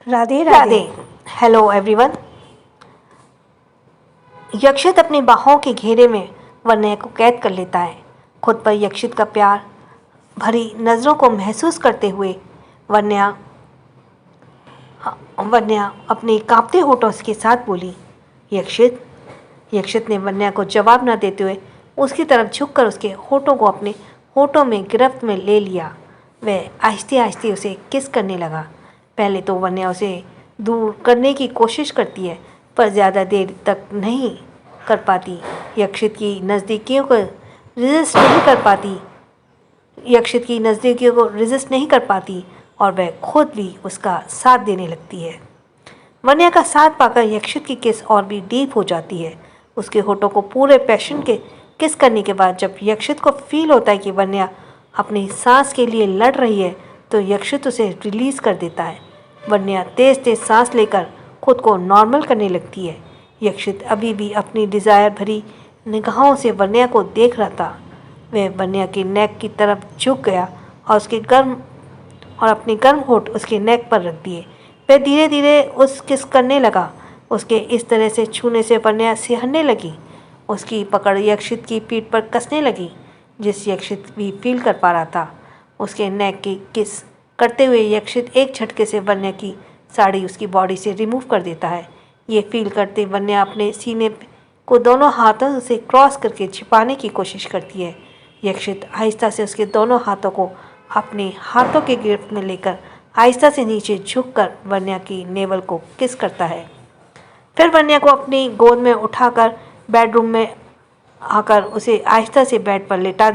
Radhe Radhe. Radhe. Hello everyone. Yakshit अपनी बाहों के घेरे में वन्या को कैद कर लेता है। खुद पर यक्षित का प्यार भरी नज़रों को महसूस करते हुए वन्या वन्या अपने कांपते होठों के साथ बोली, यक्षित। यक्षित ने वन्या को जवाब न देते हुए उसकी तरफ झुककर उसके होठों को अपने होठों में गिरफ्त में ले लिया। वह आहिस्ते आहिस्ते उसे किस करने लगा। पहले तो वन्या उसे दूर करने की कोशिश करती है, पर ज़्यादा देर तक नहीं कर पाती। यक्षित की नज़दीकियों को रेजिस्ट नहीं कर पाती यक्षित की नज़दीकियों को रेजिस्ट नहीं कर पाती और वह खुद भी उसका साथ देने लगती है। वन्या का साथ पाकर यक्षित की किस और भी डीप हो जाती है। उसके होठों को पूरे पैशन के किस करने के बाद जब यक्षित को फील होता है कि वन्या अपनी सांस के लिए लड़ रही है, तो यक्षित उसे रिलीज़ कर देता है। वन्या तेज तेज सांस लेकर खुद को नॉर्मल करने लगती है। यक्षित अभी भी अपनी डिज़ायर भरी निगाहों से वन्या को देख रहा था। वह वन्या के नेक की तरफ झुक गया और अपने गर्म होठ उसके नेक पर रख दिए। वह धीरे धीरे उस किस करने लगा। उसके इस तरह से छूने से वन्या सिहरने लगी। उसकी पकड़ यक्षित की पीठ पर कसने लगी, जिस यक्षित भी फील कर पा रहा था। उसके नेक की किस करते हुए यक्षित एक झटके से वन्या की साड़ी उसकी बॉडी से रिमूव कर देता है। ये फील करते वन्या अपने सीने को दोनों हाथों से क्रॉस करके छिपाने की कोशिश करती है। यक्षित आहिस्ता से उसके दोनों हाथों को अपने हाथों के गिरफ्त में लेकर आहिस्ता से नीचे झुककर वन्या की नेवल को किस करता है। फिर वन्या को अपनी गोद में उठाकर बेडरूम में आकर उसे आहिस्ता से बेड पर लेटा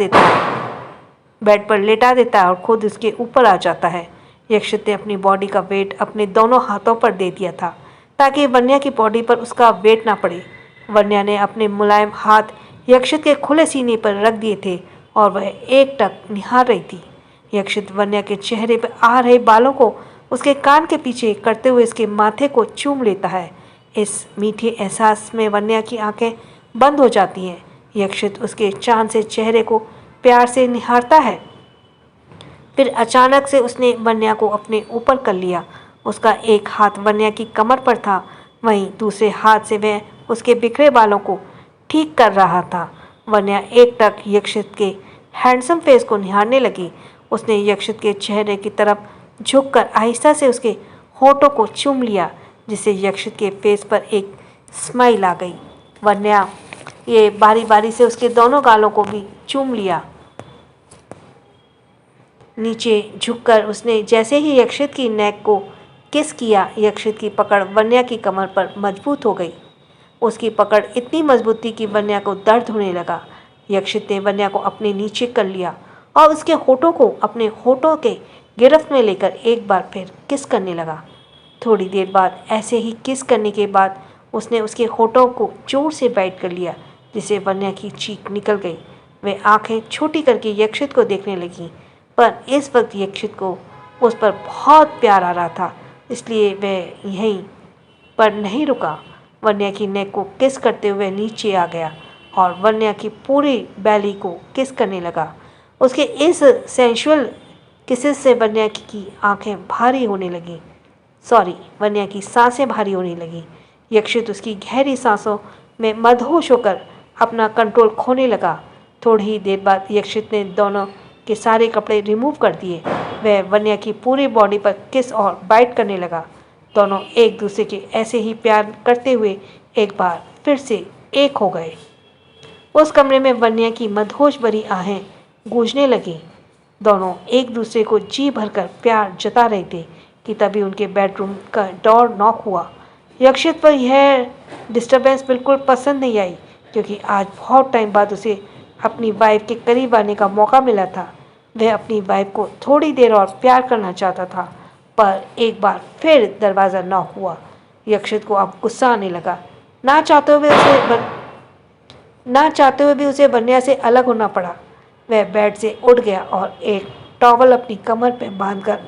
देता है और खुद उसके ऊपर आ जाता है। यक्षित ने अपनी बॉडी का वेट अपने दोनों हाथों पर दे दिया था ताकि वन्या की बॉडी पर उसका वेट ना पड़े। वन्या ने अपने मुलायम हाथ यक्षित के खुले सीने पर रख दिए थे और वह एकटक निहार रही थी। यक्षित वन्या के चेहरे पर आ रहे बालों को उसके कान के पीछे करते हुए उसके माथे को चूम लेता है। इस मीठे एहसास में वन्या की आंखें बंद हो जाती हैं। यक्षित उसके चांद से चेहरे को प्यार से निहारता है। फिर अचानक से उसने वन्या को अपने ऊपर कर लिया। उसका एक हाथ वन्या की कमर पर था, वहीं दूसरे हाथ से वह उसके बिखरे बालों को ठीक कर रहा था। वन्या एकटक यक्षित के हैंडसम फेस को निहारने लगी। उसने यक्षित के चेहरे की तरफ झुककर आहिस्ता से उसके होठों को चूम लिया, जिससे यक्षित के फेस पर एक स्माइल आ गई। वन्या ये बारी बारी से उसके दोनों गालों को भी चूम लिया। नीचे झुककर उसने जैसे ही यक्षित की नेक को किस किया, यक्षित की पकड़ वन्या की कमर पर मजबूत हो गई। उसकी पकड़ इतनी मजबूत थी कि वन्या को दर्द होने लगा। यक्षित ने वन्या को अपने नीचे कर लिया और उसके होठों को अपने होठों के गिरफ्त में लेकर एक बार फिर किस करने लगा। थोड़ी देर बाद ऐसे ही किस करने के बाद उसने उसके होठों को जोर से बाइट कर लिया, जिससे वन्या की चीख निकल गई। वह आंखें छोटी करके यक्षित को देखने लगी, पर इस वक्त यक्षित को उस पर बहुत प्यार आ रहा था, इसलिए वह यहीं पर नहीं रुका। वन्या की नेक को किस करते हुए नीचे आ गया और वन्या की पूरी बैली को किस करने लगा। उसके इस सेंशुअल किसेस से वन्या की आंखें भारी होने लगी। वन्या की सांसें भारी होने लगी। यक्षित उसकी गहरी सांसों में मदहोश होकर अपना कंट्रोल खोने लगा। थोड़ी ही देर बाद यक्षित ने दोनों के सारे कपड़े रिमूव कर दिए। वह वन्या की पूरी बॉडी पर किस और बाइट करने लगा। दोनों एक दूसरे के ऐसे ही प्यार करते हुए एक बार फिर से एक हो गए। उस कमरे में वन्या की मदहोश भरी आहें गूंजने लगी। दोनों एक दूसरे को जी भरकर प्यार जता रहे थे कि तभी उनके बेडरूम का डोर नॉक हुआ। यक्षित पर यह डिस्टर्बेंस बिल्कुल पसंद नहीं आई, क्योंकि आज बहुत टाइम बाद उसे अपनी वाइफ के करीब आने का मौका मिला था। वह अपनी वाइफ को थोड़ी देर और प्यार करना चाहता था, पर एक बार फिर दरवाज़ा नॉक हुआ। यक्षित को अब गुस्सा आने लगा। ना चाहते हुए भी उसे वन्या से अलग होना पड़ा। वह बेड से उठ गया और एक टॉवल अपनी कमर पर बांधकर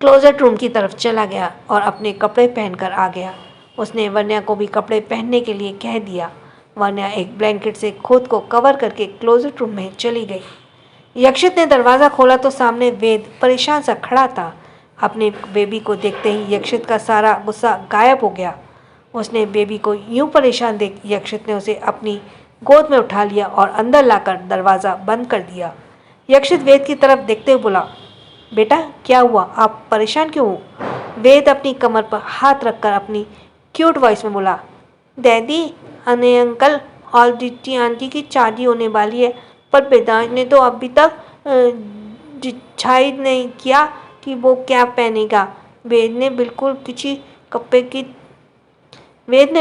क्लोजेट रूम की तरफ चला गया और अपने कपड़े पहनकर आ गया। उसने वन्या को भी कपड़े पहनने के लिए कह दिया। वन्या एक ब्लैंकेट से खुद को कवर करके क्लोजेट रूम में चली गई। यक्षित ने दरवाज़ा खोला तो सामने वेद परेशान सा खड़ा था। अपने बेबी को देखते ही यक्षित का सारा गुस्सा गायब हो गया। उसने बेबी को यूं परेशान देख यक्षित ने उसे अपनी गोद में उठा लिया और अंदर लाकर दरवाज़ा बंद कर दिया। यक्षित वेद की तरफ देखते हुए बोला, बेटा क्या हुआ, आप परेशान क्यों हो? वेद अपनी कमर पर हाथ रखकर अपनी क्यूट वॉइस में बोला, डैडी, अने अंकल और दीदी आंटी की शादी होने वाली है, पर वेदांत ने तो अभी तक डिसाइड नहीं किया कि वो क्या पहनेगा। वेद ने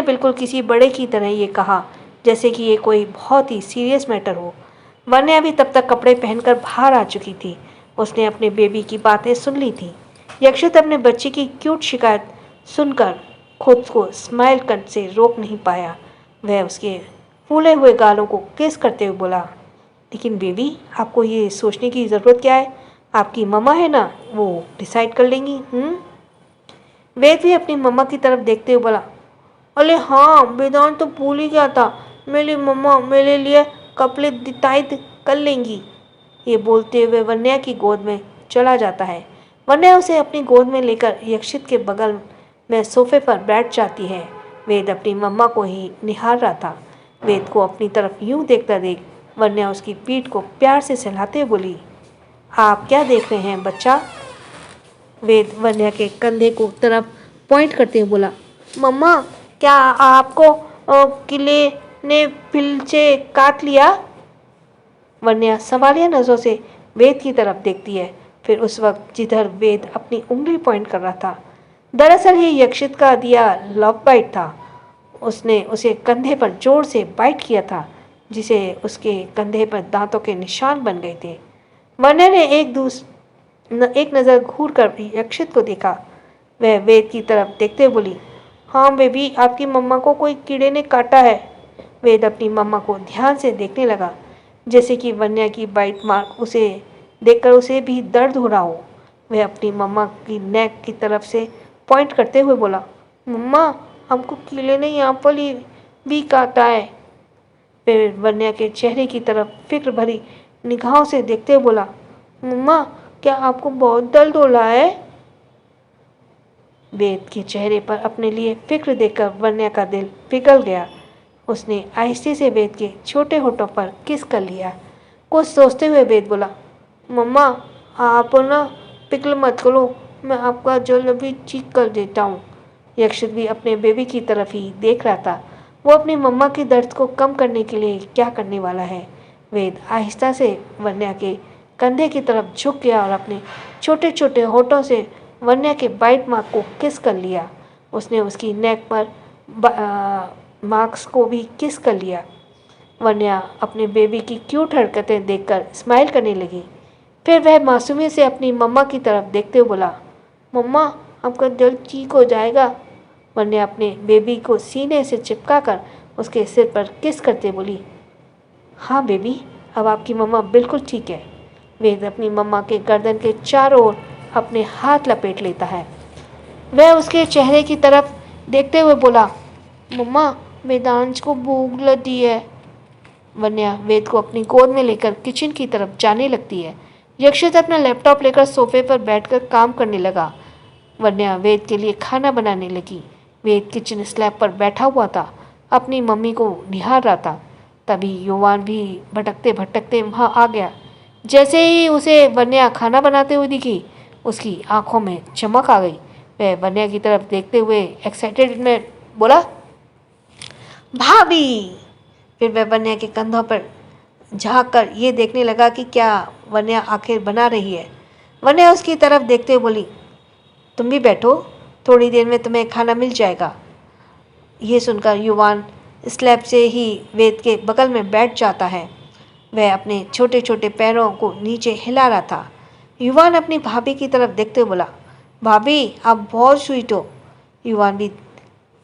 बिल्कुल किसी बड़े की तरह ये कहा, जैसे कि ये कोई बहुत ही सीरियस मैटर हो। वन्या भी तब तक कपड़े पहनकर बाहर आ चुकी थी। उसने अपने बेबी की बातें सुन ली थी। यक्षित अपने बच्चे की क्यूट शिकायत सुनकर खुद को स्माइल कर से रोक नहीं पाया। वह उसके फूले हुए गालों को किस करते हुए बोला, लेकिन बेबी, आपको ये सोचने की ज़रूरत क्या है? आपकी मम्मा है ना, वो डिसाइड कर लेंगी। वेद भी अपनी मम्मा की तरफ देखते हुए बोला, अरे हाँ, वेदांत तो भूल ही गया था, मेरी मम्मा मेरे लिए कपड़े डिसाइड कर लेंगी। ये बोलते हुए वन्या की गोद में चला जाता है। वन्या उसे अपनी गोद में लेकर यक्षित के बगल में सोफे पर बैठ जाती है। वेद अपनी मम्मा को ही निहार रहा था। वेद को अपनी तरफ यूं देखता देख वन्या उसकी पीठ को प्यार से सहलाते हुए बोली, आप क्या देख रहे हैं बच्चा? वेद वन्या के कंधे को तरफ पॉइंट करते हुए बोला, मम्मा, क्या आपको किले ने फिल से काट लिया? वन्या सवालिया नजरों से वेद की तरफ देखती है, फिर उस वक्त जिधर वेद अपनी उंगली पॉइंट कर रहा था। दरअसल ये यक्षित का दिया लव बाइट था। उसने उसे कंधे पर जोर से बाइट किया था, जिसे उसके कंधे पर दांतों के निशान बन गए थे। वन्या ने एक नज़र घूर कर यक्षित को देखा। वह वेद की तरफ देखते हुए बोली, हाँ बेबी, आपकी मम्मा को कोई कीड़े ने काटा है। वेद अपनी मम्मा को ध्यान से देखने लगा, जैसे कि वन्या की बाइट मार्क उसे देखकर उसे भी दर्द हो रहा हो। वह अपनी मम्मा की नेक की तरफ से पॉइंट करते हुए बोला, मम्मा, हमको कीड़े ने यहाँ पर भी काटा है। फिर वन्या के चेहरे की तरफ फिक्र भरी निगाहों से देखते हुए बोला, मम्मा, क्या आपको बहुत दर्द हो रहा है? वेद के चेहरे पर अपने लिए फिक्र देखकर वन्या का दिल पिघल गया। उसने आहिस्ते से वेद के छोटे होठों पर किस कर लिया। कुछ सोचते हुए वेद बोला, मम्मा, आप ना पिघल मत करो, मैं आपका जल अभी ठीक कर देता हूँ। यक्षित भी अपने बेबी की तरफ ही देख रहा था। वो अपनी मम्मा के दर्द को कम करने के लिए क्या करने वाला है। वेद आहिस्ता से वन्या के कंधे की तरफ झुक गया और अपने छोटे छोटे होठों से वन्या के बाइट मार्क को किस कर लिया। उसने उसकी नेक पर मार्क्स को भी किस कर लिया। वन्या अपने बेबी की क्यूट हरकतें देखकर स्माइल करने लगी। फिर वह मासूमियत से अपनी मम्मा की तरफ देखते हुए बोला, मम्मा, आपका दिल ठीक हो जाएगा। वन्या अपने बेबी को सीने से चिपका कर उसके सिर पर किस करते बोली, हाँ बेबी, अब आपकी मम्मा बिल्कुल ठीक है। वेद अपनी मम्मा के गर्दन के चारों ओर अपने हाथ लपेट लेता है। वह उसके चेहरे की तरफ देखते हुए बोला, मम्मा, वेदांश को भूख लगी है। वन्या वेद को अपनी गोद में लेकर किचन की तरफ जाने लगती है। यक्षित अपना लैपटॉप लेकर सोफे पर बैठकर काम करने लगा। वन्या वेद के लिए खाना बनाने लगी। वेद किचन स्लैब पर बैठा हुआ था, अपनी मम्मी को निहार रहा था। तभी युवान भी भटकते भटकते वहाँ आ गया। जैसे ही उसे वन्या खाना बनाते हुए दिखी, उसकी आंखों में चमक आ गई। वह वन्या की तरफ देखते हुए एक्साइटेड में बोला, भाभी। फिर वह वन्या के कंधों पर झाँक कर ये देखने लगा कि क्या वन्या आखिर बना रही है। वन्या उसकी तरफ देखते हुए बोली, तुम भी बैठो, थोड़ी देर में तुम्हें खाना मिल जाएगा। ये सुनकर युवान स्लैब से ही वेद के बगल में बैठ जाता है। वह अपने छोटे छोटे पैरों को नीचे हिला रहा था। युवान अपनी भाभी की तरफ देखते हुए बोला, भाभी, आप बहुत स्वीट हो। युवान भी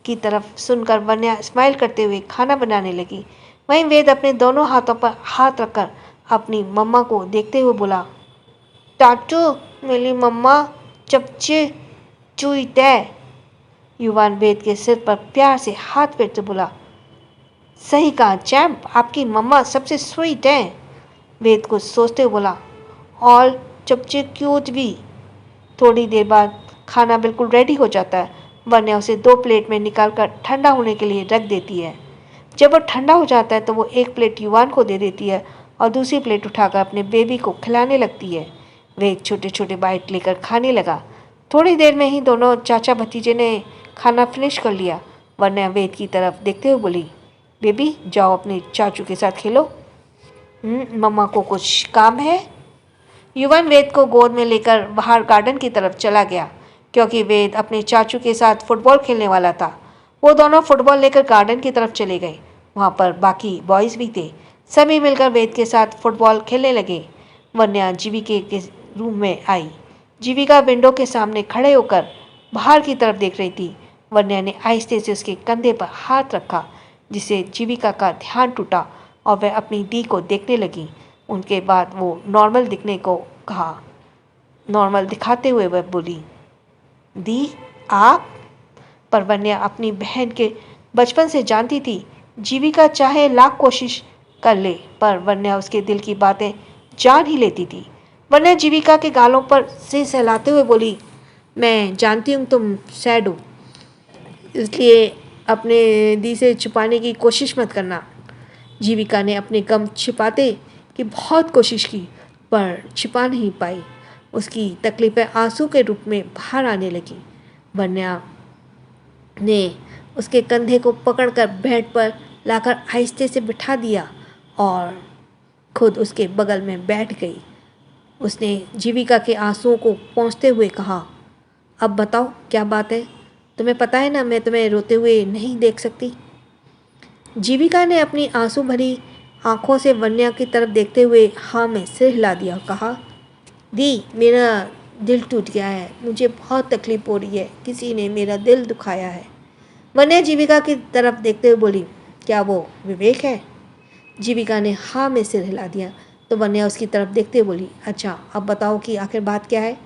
की तरफ सुनकर वन्या स्माइल करते हुए खाना बनाने लगी। वहीं वेद अपने दोनों हाथों पर हाथ रखकर अपनी मम्मा को देखते हुए बोला, टाटू, मेरी मम्मा चपचे चुईट है। युवान वेद के सिर पर प्यार से हाथ फेरते बोला, सही कहा चैम्प, आपकी मम्मा सबसे स्वीट है। वेद कुछ सोचते हुए बोला, और चपचे क्यूट भी। थोड़ी देर बाद खाना बिल्कुल रेडी हो जाता है। वन्या उसे 2 प्लेट में निकालकर ठंडा होने के लिए रख देती है। जब वो ठंडा हो जाता है तो वो 1 प्लेट युवान को दे देती है और दूसरी प्लेट उठाकर अपने बेबी को खिलाने लगती है। वे छोटे छोटे बाइट लेकर खाने लगा। थोड़ी देर में ही दोनों चाचा भतीजे ने खाना फिनिश कर लिया। वन्या वेद की तरफ देखते हुए बोली, बेबी जाओ अपने चाचू के साथ खेलो। मम्मा को कुछ काम है। युवन वेद को गोद में लेकर बाहर गार्डन की तरफ चला गया क्योंकि वेद अपने चाचू के साथ फुटबॉल खेलने वाला था। वो दोनों फुटबॉल लेकर गार्डन की तरफ चले गए। वहाँ पर बाकी बॉयज़ भी थे। सभी मिलकर वेद के साथ फुटबॉल खेलने लगे। वन्या जीविका के रूम में आई। जीविका विंडो के सामने खड़े होकर बाहर की तरफ देख रही थी। वन्या ने आहिस्ते से उसके कंधे पर हाथ रखा जिससे जीविका का ध्यान टूटा और वह अपनी दी को देखने लगी। उनके बाद वो नॉर्मल दिखने को कहा। नॉर्मल दिखाते हुए वह बोली, दी आप? पर वन्या अपनी बहन के बचपन से जानती थी जीविका चाहे लाख कोशिश कर ले पर वन्या उसके दिल की बातें जान ही लेती थी। वन्या जीविका के गालों पर सिर सहलाते हुए बोली, मैं जानती हूँ तुम सैड हो, इसलिए अपने दी से छुपाने की कोशिश मत करना। जीविका ने अपने गम छिपाते की बहुत कोशिश की पर छिपा नहीं पाई। उसकी तकलीफ़ें आंसू के रूप में बाहर आने लगी। वन्या ने उसके कंधे को पकड़कर बेड पर लाकर आहिस्ते से बिठा दिया और खुद उसके बगल में बैठ गई। उसने जीविका के आंसुओं को पोंछते हुए कहा, अब बताओ क्या बात है? तुम्हें पता है ना मैं तुम्हें रोते हुए नहीं देख सकती। जीविका ने अपनी आंसू भरी आंखों से वन्या की तरफ देखते हुए हाँ में सिर हिला दिया और कहा, दी मेरा दिल टूट गया है, मुझे बहुत तकलीफ हो रही है, किसी ने मेरा दिल दुखाया है। वन्या जीविका की तरफ देखते हुए बोली, क्या वो विवेक है? जीविका ने हाँ में सिर हिला दिया तो वन्या उसकी तरफ देखते हुए बोली, अच्छा अब बताओ कि आखिर बात क्या है।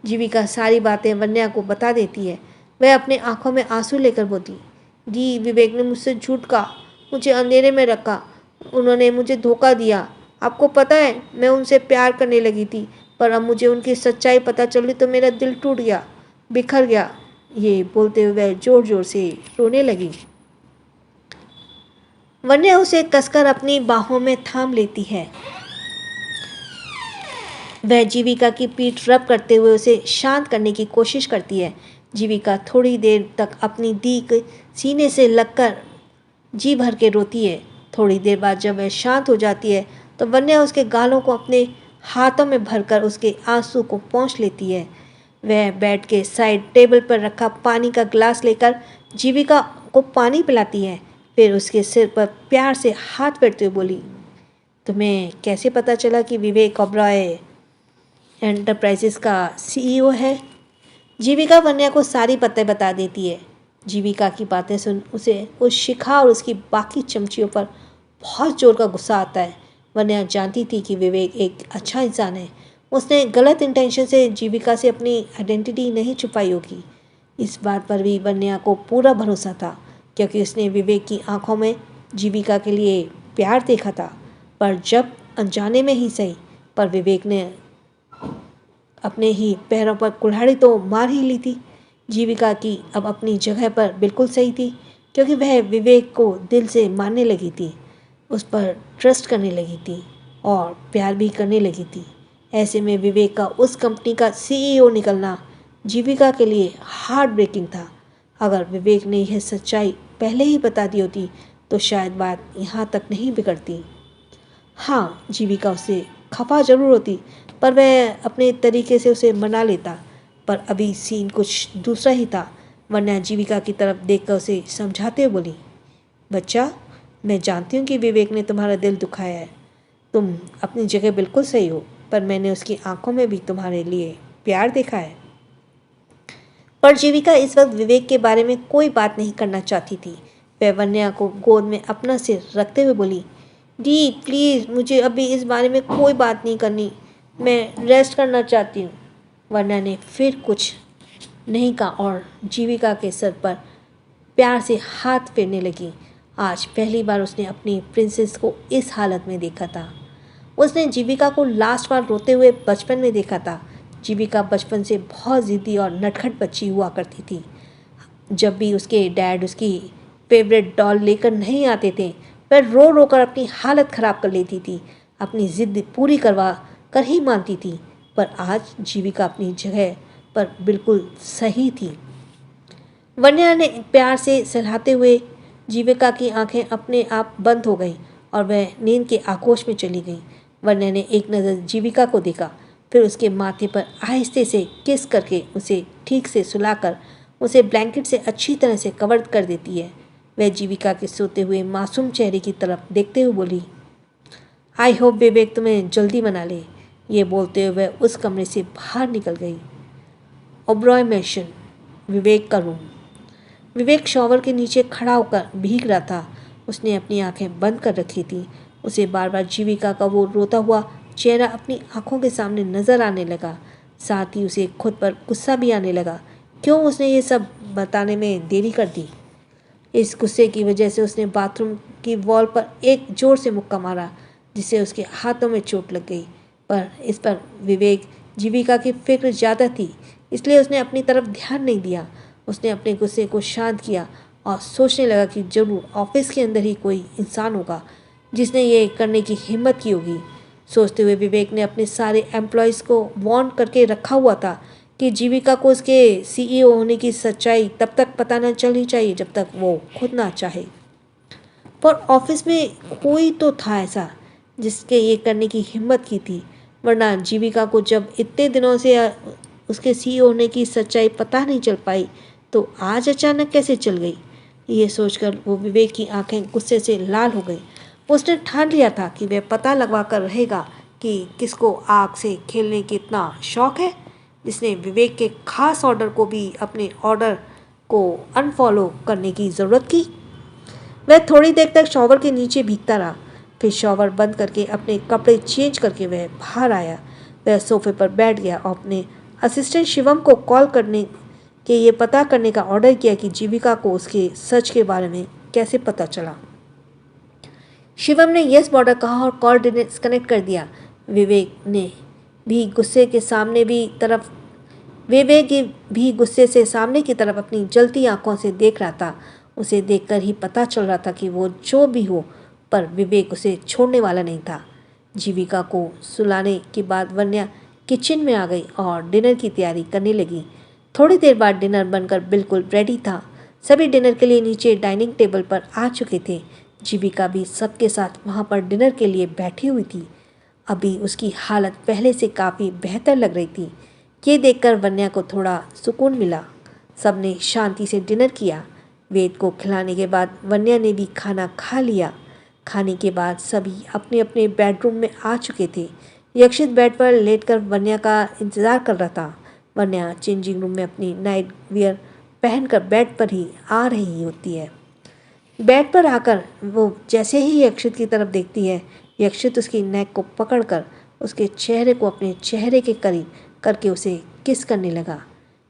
जीविका सारी बातें वन्या को बता देती है। वह अपने आंखों में आंसू लेकर बोली, दी विवेक ने मुझसे झूठ कहा, मुझे अंधेरे में रखा, उन्होंने मुझे धोखा दिया। आपको पता है मैं उनसे प्यार करने लगी थी पर अब मुझे उनकी सच्चाई पता चली तो मेरा दिल टूट गया, बिखर गया। ये बोलते हुए वह जोर जोर से रोने लगी। वन्या उसे कसकर अपनी बाहों में थाम लेती है। वह जीविका की पीठ रब करते हुए उसे शांत करने की कोशिश करती है। जीविका थोड़ी देर तक अपनी दी के सीने से लगकर जी भर के रोती है। थोड़ी देर बाद जब वह शांत हो जाती है तो वन्या उसके गालों को अपने हाथों में भरकर उसके आंसू को पोंछ लेती है। वह बेड के साइड टेबल पर रखा पानी का गिलास लेकर जीविका को पानी पिलाती है। फिर उसके सिर पर प्यार से हाथ फेरते हुए बोली, तुम्हें कैसे पता चला कि विवेक ओबरॉय एंटरप्राइजेस का CEO है? जीविका वन्या को सारी बातें बता देती है। जीविका की बातें सुन उसे उस शिखा और उसकी बाकी चमचियों पर बहुत जोर का गुस्सा आता है। वन्या जानती थी कि विवेक एक अच्छा इंसान है। उसने गलत इंटेंशन से जीविका से अपनी आइडेंटिटी नहीं छुपाई होगी। इस बात पर भी वन्या को पूरा भरोसा था क्योंकि उसने विवेक की आंखों में जीविका के लिए प्यार देखा था। पर जब अनजाने में ही सही पर विवेक ने अपने ही पैरों पर कुल्हाड़ी तो मार ही ली थी। जीविका की अब अपनी जगह पर बिल्कुल सही थी क्योंकि वह विवेक को दिल से मानने लगी थी, उस पर ट्रस्ट करने लगी थी और प्यार भी करने लगी थी। ऐसे में विवेक का उस कंपनी का CEO निकलना जीविका के लिए हार्ट ब्रेकिंग था। अगर विवेक ने यह सच्चाई पहले ही बता दी होती तो शायद बात यहाँ तक नहीं बिगड़ती। हाँ, जीविका उससे खफा जरूर होती पर वह अपने तरीके से उसे मना लेता। पर अभी सीन कुछ दूसरा ही था। वन्या जीविका की तरफ देखकर उसे समझाते हुए बोली, बच्चा मैं जानती हूँ कि विवेक ने तुम्हारा दिल दुखाया है, तुम अपनी जगह बिल्कुल सही हो, पर मैंने उसकी आंखों में भी तुम्हारे लिए प्यार देखा है। पर जीविका इस वक्त विवेक के बारे में कोई बात नहीं करना चाहती थी। वह वन्या को गोद में अपना सिर रखते हुए बोली, दी प्लीज़ मुझे अभी इस बारे में कोई बात नहीं करनी, मैं रेस्ट करना चाहती हूँ। वन्या ने फिर कुछ नहीं कहा और जीविका के सर पर प्यार से हाथ फेरने लगी। आज पहली बार उसने अपनी प्रिंसेस को इस हालत में देखा था। उसने जीविका को लास्ट बार रोते हुए बचपन में देखा था जीविका बचपन से बहुत ज़िद्दी और नटखट बच्ची हुआ करती थी। जब भी उसके डैड उसकी फेवरेट डॉल लेकर नहीं आते थे, वह रो रो कर अपनी हालत ख़राब कर लेती थी, अपनी ज़िद पूरी करवा कर ही मानती थी। पर आज जीविका अपनी जगह पर बिल्कुल सही थी। वन्या ने प्यार से सहलाते हुए जीविका की आंखें अपने आप बंद हो गईं और वह नींद के आगोश में चली गई। वन्या ने एक नज़र जीविका को देखा, फिर उसके माथे पर आहिस्ते से किस करके उसे ठीक से सुलाकर उसे ब्लैंकेट से अच्छी तरह से कवर कर देती है। वह जीविका के सोते हुए मासूम चेहरे की तरफ देखते हुए बोली, आई होप विवेक तुम्हें जल्दी मना ले। ये बोलते हुए वह उस कमरे से बाहर निकल गई। ओबरॉय मैंशन, विवेक का रूम। विवेक शॉवर के नीचे खड़ा होकर भीग रहा था। उसने अपनी आंखें बंद कर रखी थी। उसे बार बार जीविका का वो रोता हुआ चेहरा अपनी आंखों के सामने नजर आने लगा। साथ ही उसे खुद पर गुस्सा भी आने लगा। क्यों उसने ये सब बताने में देरी कर दी? इस गुस्से की वजह से उसने बाथरूम की वॉल पर एक जोर से मुक्का मारा, जिससे उसके हाथों में चोट लग गई। पर इस पर विवेक जीविका की फिक्र ज़्यादा थी, इसलिए उसने अपनी तरफ ध्यान नहीं दिया। उसने अपने गुस्से को शांत किया और सोचने लगा कि जरूर ऑफिस के अंदर ही कोई इंसान होगा जिसने ये करने की हिम्मत की होगी। सोचते हुए विवेक ने अपने सारे एम्प्लॉयज़ को वार्न करके रखा हुआ था कि जीविका को उसके सीईओ होने की सच्चाई तब तक पता न चलनी चाहिए जब तक वो खुद ना चाहे। पर ऑफिस में कोई तो था ऐसा जिसके ये करने की हिम्मत की थी, वरना जीविका को जब इतने दिनों से उसके सीईओ होने की सच्चाई पता नहीं चल पाई तो आज अचानक कैसे चल गई। ये सोचकर वो विवेक की आंखें गुस्से से लाल हो गई। उसने ठान लिया था कि वह पता लगवा कर रहेगा कि किसको आग से खेलने की इतना शौक है, जिसने विवेक के खास ऑर्डर को भी अपने ऑर्डर को अनफॉलो करने की ज़रूरत की। वह थोड़ी देर तक शॉवर के नीचे भीगता रहा, फिर शॉवर बंद करके अपने कपड़े चेंज करके वह बाहर आया। वह सोफे पर बैठ गया और अपने असिस्टेंट शिवम को कॉल करने के ये पता करने का ऑर्डर किया कि जीविका को उसके सच के बारे में कैसे पता चला। शिवम ने यस बॉर्डर कहा और कॉल डिस्कनेक्ट कर दिया। विवेक भी गुस्से से सामने की तरफ अपनी जलती आंखों से देख रहा था। उसे देखकर ही पता चल रहा था कि वो जो भी हो, पर विवेक उसे छोड़ने वाला नहीं था। जीविका को सुलाने के बाद वन्या किचन में आ गई और डिनर की तैयारी करने लगी। थोड़ी देर बाद डिनर बनकर बिल्कुल रेडी था। सभी डिनर के लिए नीचे डाइनिंग टेबल पर आ चुके थे। जीविका भी सबके साथ वहाँ पर डिनर के लिए बैठी हुई थी। अभी उसकी हालत पहले से काफ़ी बेहतर लग रही थी। ये देखकर वन्या को थोड़ा सुकून मिला। सबने शांति से डिनर किया। वेद को खिलाने के बाद वन्या ने भी खाना खा लिया। खाने के बाद सभी अपने अपने बेडरूम में आ चुके थे। यक्षित बेड पर लेटकर वन्या का इंतज़ार कर रहा था। वन्या चेंजिंग रूम में अपनी नाइट वियर पहनकर बेड पर ही आ रही होती है। बेड पर आकर वो जैसे ही यक्षित की तरफ देखती है, यक्षित उसकी नेक को पकड़कर उसके चेहरे को अपने चेहरे के करीब करके उसे किस करने लगा।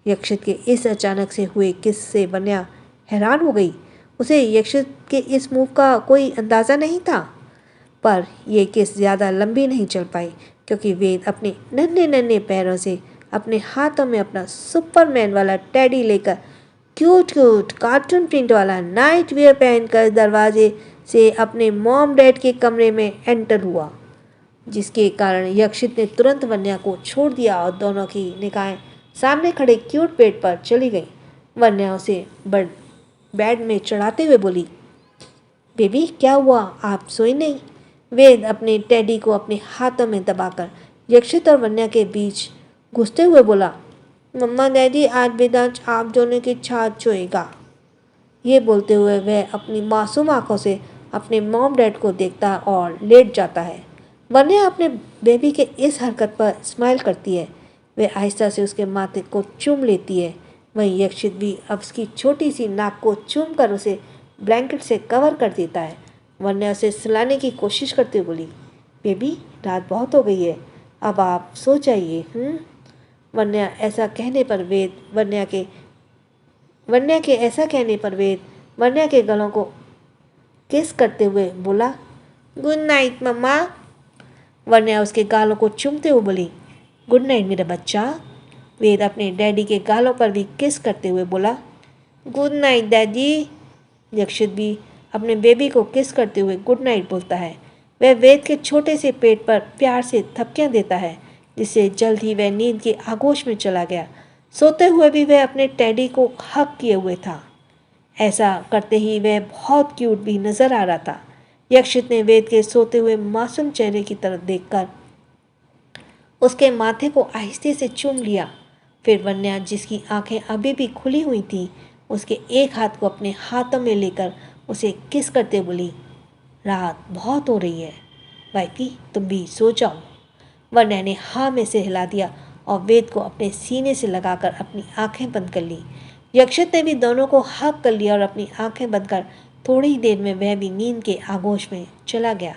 यक्षित के इस अचानक से हुए किस से वन्या हैरान हो गई। उसे यक्षित के इस मूव का कोई अंदाज़ा नहीं था। पर यह किस ज़्यादा लंबी नहीं चल पाई, क्योंकि वेद अपने नन्हे नन्हे पैरों से अपने हाथों में अपना सुपरमैन वाला टेडी लेकर क्यूट क्यूट कार्टून प्रिंट वाला नाइट वियर पहनकर दरवाजे से अपने मॉम डैड के कमरे में एंटर हुआ, जिसके कारण यक्षित ने तुरंत वन्या को छोड़ दिया और दोनों की निगाहें सामने खड़े क्यूट बेड पर चली गई। वन्या उसे बेड में चढ़ाते हुए बोली, बेबी क्या हुआ, आप सोई नहीं? वेद अपने टेडी को अपने हाथों में दबाकर यक्षित और वन्या के बीच घुसते हुए बोला, मम्मा डैडी आज वेदांश आप दोनों की छाछ छुएगा। ये बोलते हुए वह अपनी मासूम आंखों से अपने मॉम डैड को देखता और लेट जाता है। वन्या अपने बेबी के इस हरकत पर स्माइल करती है। वह आहिस्ता से उसके माथे को चूम लेती है। वहीं यक्षित भी अब उसकी छोटी सी नाक को चूम कर उसे ब्लैंकेट से कवर कर देता है। वन्या उसे सुलाने की कोशिश करते हुए बोली, बेबी रात बहुत हो गई है, अब आप सो जाइए। वन्या के ऐसा कहने पर वेद वन्या के गलों को किस करते हुए बोला, गुड नाइट मम्मा। वन्या उसके गालों को चूमते हुए बोली, गुड नाइट मेरा बच्चा। वेद अपने डैडी के गालों पर भी किस करते हुए बोला। Good night daddy. यक्षित भी अपने बेबी को किस करते हुए गुड नाइट बोलता है। वह वेद के छोटे से पेट पर प्यार से थपकियां देता है, जिससे जल्द ही वह नींद के आगोश में चला गया। सोते हुए भी वह अपने टैडी को हक किए हुए था। ऐसा करते ही वह बहुत क्यूट भी नजर आ रहा था। यक्षित ने वेद के सोते हुए मासूम चेहरे की तरफ देखकर उसके माथे को आहिस्ते से चूम लिया। फिर वन्या, जिसकी आंखें अभी भी खुली हुई थीं, उसके एक हाथ को अपने हाथों में लेकर उसे किस करते बोली, रात बहुत हो रही है, वाइफी तुम भी सो जाओ। वन्या ने हाँ में से हिला दिया और वेद को अपने सीने से लगाकर अपनी आंखें बंद कर ली। यक्षित ने भी दोनों को हक कर लिया और अपनी आंखें बंद कर थोड़ी ही देर में वह भी नींद के आगोश में चला गया।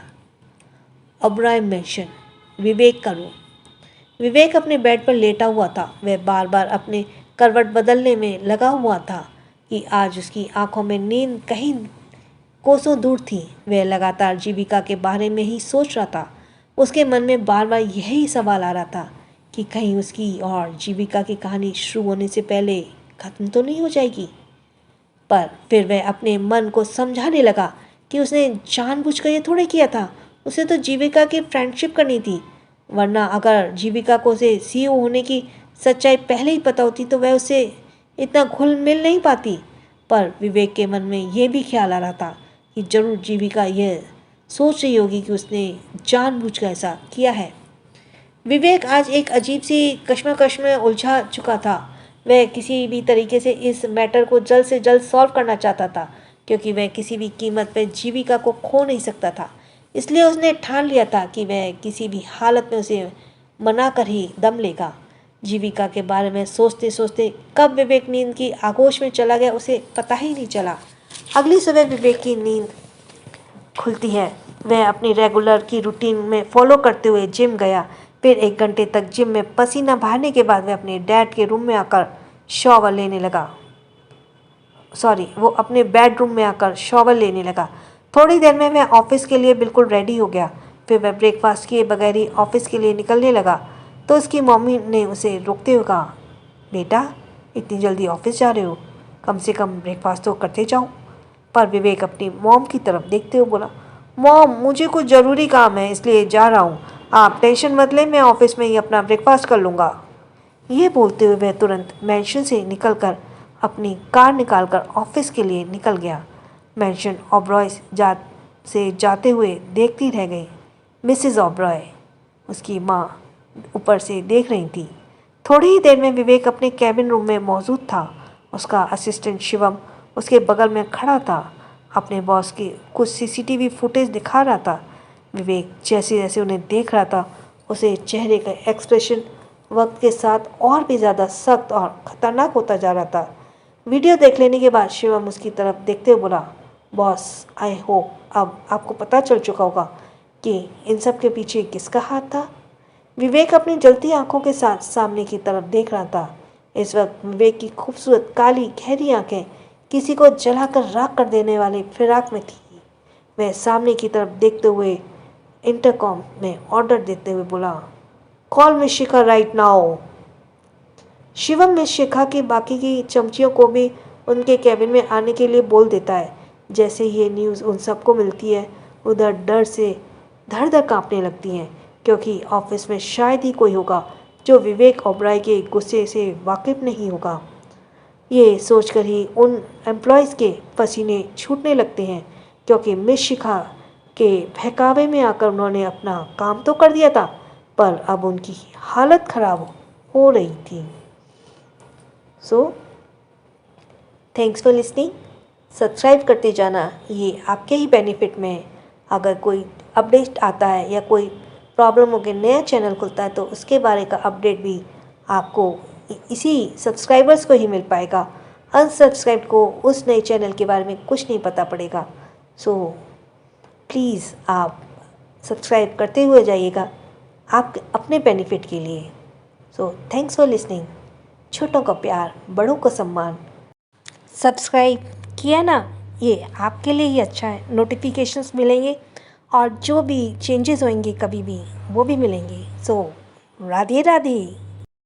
ओबरॉय मैंशन, विवेक का रूम। विवेक अपने बेड पर लेटा हुआ था। वह बार बार अपने करवट बदलने में लगा हुआ था कि आज उसकी आंखों में नींद कहीं कोसों दूर थी। वह लगातार जीविका के बारे में ही सोच रहा था। उसके मन में बार बार यही सवाल आ रहा था कि कहीं उसकी और जीविका की कहानी शुरू होने से पहले खत्म तो नहीं हो जाएगी। पर फिर वह अपने मन को समझाने लगा कि उसने जानबूझकर ये थोड़े किया था। उसे तो जीविका की फ्रेंडशिप करनी थी, वरना अगर जीविका को उसे सीईओ होने की सच्चाई पहले ही पता होती तो वह उसे इतना घुल मिल नहीं पाती। पर विवेक के मन में यह भी ख्याल आ रहा था कि जरूर जीविका यह सोच रही होगी कि उसने जानबूझकर ऐसा किया है। विवेक आज एक अजीब सी कश्मकश में उलझा चुका था। वह किसी भी तरीके से इस मैटर को जल्द से जल्द सॉल्व करना चाहता था, क्योंकि वह किसी भी कीमत पर जीविका को खो नहीं सकता था। इसलिए उसने ठान लिया था कि वह किसी भी हालत में उसे मना कर ही दम लेगा। जीविका के बारे में सोचते सोचते कब विवेक नींद की आगोश में चला गया उसे पता ही नहीं चला। अगली सुबह विवेक की नींद खुलती है। वह अपनी रेगुलर की रूटीन में फॉलो करते हुए जिम गया। फिर 1 घंटे तक जिम में पसीना बहाने के बाद वह अपने डैड के रूम में आकर शॉवर लेने लगा। वो अपने बेडरूम में आकर शॉवर लेने लगा। थोड़ी देर में वह ऑफिस के लिए बिल्कुल रेडी हो गया। फिर वह ब्रेकफास्ट किए बगैर ही ऑफिस के लिए निकलने लगा तो उसकी मम्मी ने उसे रोकते हुए कहा, बेटा इतनी जल्दी ऑफिस जा रहे हो, कम से कम ब्रेकफास्ट तो करते जाओ। पर विवेक अपनी मॉम की तरफ देखते हुए बोला, मॉम मुझे कुछ ज़रूरी काम है इसलिए जा रहा हूँ, आप टेंशन मत लें, मैं ऑफिस में ही अपना ब्रेकफास्ट कर लूँगा। ये बोलते हुए वह तुरंत मैंशन से निकलकर अपनी कार निकालकर ऑफिस के लिए निकल गया। मैंशन ओबरॉय से जाते हुए देखती रह गई। मिसेस ओबरॉय, उसकी माँ ऊपर से देख रही थी। थोड़ी ही देर में विवेक अपने कैबिन रूम में मौजूद था। उसका असिस्टेंट शिवम उसके बगल में खड़ा था, अपने बॉस की कुछ सीसीटीवी फुटेज दिखा रहा था। विवेक जैसे जैसे उन्हें देख रहा था, उसे चेहरे का एक्सप्रेशन वक्त के साथ और भी ज़्यादा सख्त और ख़तरनाक होता जा रहा था। वीडियो देख लेने के बाद शिवम उसकी तरफ देखते हुए बोला, बॉस आई होप अब आपको पता चल चुका होगा कि इन सब के पीछे किसका हाथ था। विवेक अपनी जलती आंखों के साथ सामने की तरफ देख रहा था। इस वक्त विवेक की खूबसूरत काली गहरी आंखें किसी को जलाकर राख कर देने वाली फिराक में थी। वह सामने की तरफ देखते हुए इंटरकॉम में ऑर्डर देते हुए बोला, कॉल मिस शिखा राइट नाउ। शिवम मिस शिखा की बाकी की चमचियों को भी उनके कैबिन में आने के लिए बोल देता है। जैसे ये न्यूज़ उन सबको मिलती है, उधर डर से धड़ धड़ काँपने लगती हैं, क्योंकि ऑफिस में शायद ही कोई होगा जो विवेक ओबरॉय के गुस्से से वाकिफ नहीं होगा। ये सोचकर ही उन एम्प्लॉयज़ के पसीने छूटने लगते हैं, क्योंकि मिस शिखा के बहकावे में आकर उन्होंने अपना काम तो कर दिया था, पर अब उनकी हालत ख़राब हो रही थी। So thanks for listening. Subscribe करते जाना, ये आपके ही बेनिफिट में है। अगर कोई अपडेट आता है या कोई प्रॉब्लम हो गई, नया चैनल खुलता है, तो उसके बारे का अपडेट भी आपको इसी सब्सक्राइबर्स को ही मिल पाएगा। अनसब्सक्राइब को उस नए चैनल के बारे में कुछ नहीं पता पड़ेगा। सो प्लीज़ आप सब्सक्राइब करते हुए जाइएगा, आप अपने बेनिफिट के लिए। So thanks for listening. छोटों का प्यार, बड़ों का सम्मान। सब्सक्राइब किया ना, ये आपके लिए ही अच्छा है। नोटिफिकेशंस मिलेंगे और जो भी चेंजेस होंगे कभी भी वो भी मिलेंगे। सो राधे राधे।